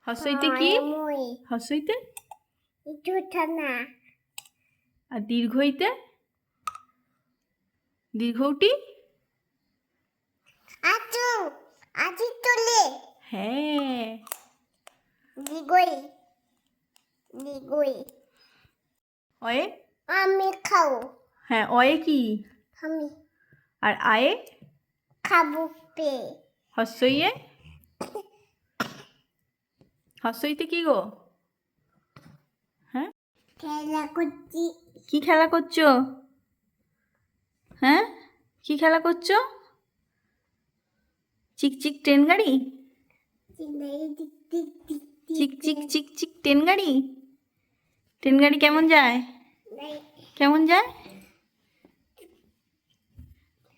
হস্যইতে কি? হস্যইতে আর দীর্ঘইতে? দীর্ঘটি? হ্যাঁ। অয়ে? আমি খাও। হ্যাঁ, অয়ে কি? আমি আর আয়ে? খাবো পে। হস্যইয়ে? হস্যইতে কি গো? হ্যাঁ, খেলা করছি। কি খেলা করছো? হ্যাঁ, কি খেলা করছো? চিকচিক ট্রেন গাড়ি? চিকচিক চিকচিক ট্রেন গাড়ি? ট্রেন গাড়ি কেমন যায়? কেমন যায়?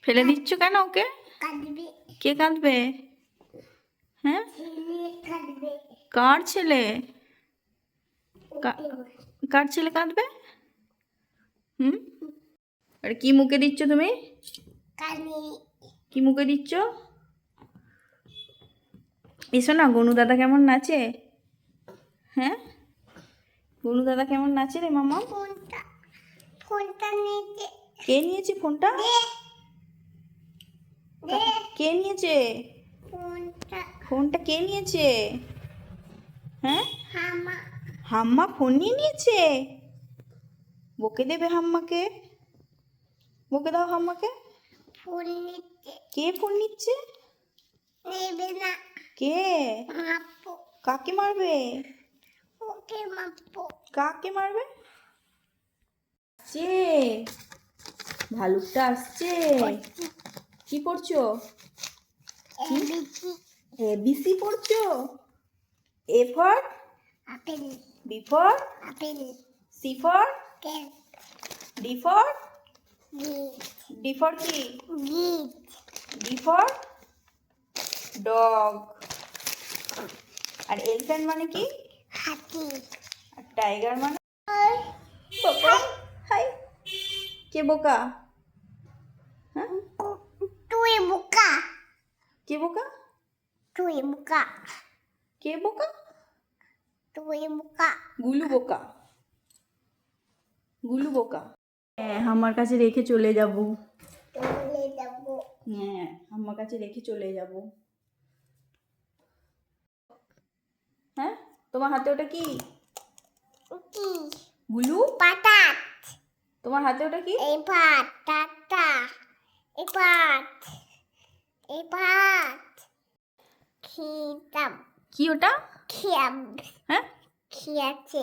ফেলে দিচ্ছ কেন ওকে? কাঁদবে। কে কাঁদবে? হ্যাঁ, ছেলে কাঁদবে। কার ছেলে? কার ছেলে কাঁদবে? হুম, আর কি মুখে দিচ্ছ তুমি? কানে। কি মুখে দিচ্ছ? এসো না, গনু দাদা কেমন নাচে? হ্যাঁ, গনু দাদা কেমন নাচে রে মামা? ফোনটা নিতে। কে নিয়েছে ফোনটা? দে। কে নিয়েছে ফোনটা ফোনটা? কে নিয়েছে? হ্যাঁ, হামা। হাম্মা ফোন নিয়ে নিয়েছে। বকে দেবে হাম্মাকে, বকে দাও হাম্মাকে। ফোন নিতে। কে ফোন নিচ্ছে? নেবে না। কে? মাপো। কাকে মারবে? ওকে মাপো। কাকে মারবে? আসছে, ভালুকটা আসছে। কি পড়ছো? এবিসি। এবিসি পড়ছো? A for? Apple. B for? Apple. C for? Cat. D for? গিট। ডি ফর কি? গিট। D for dog. আর এলিফ্যান্ট মানে কি? হাতি। আর টাইগার মানে? বাবা, হাই। কে বোকা? হ্যাঁ, তুই বোকা। কে বোকা? তুই বোকা। কে বোকা? তুই বোকা। গুলু বোকা। গুলু বোকা। হ্যাঁ, আমার কাছে রেখে চলে যাব। চলে যাবো। হ্যাঁ, আমার কাছে রেখে চলে যাব। হ্যাঁ, তোমার হাতে ওটা কি? কি? গুলু? পাটাত। তোমার হাতে ওটা কি? এই ভাত টাটা। এই ভাত। এই ভাত। খিতাম। কি ওটা? খিয়াম। হ্যাঁ, খিয়াছে।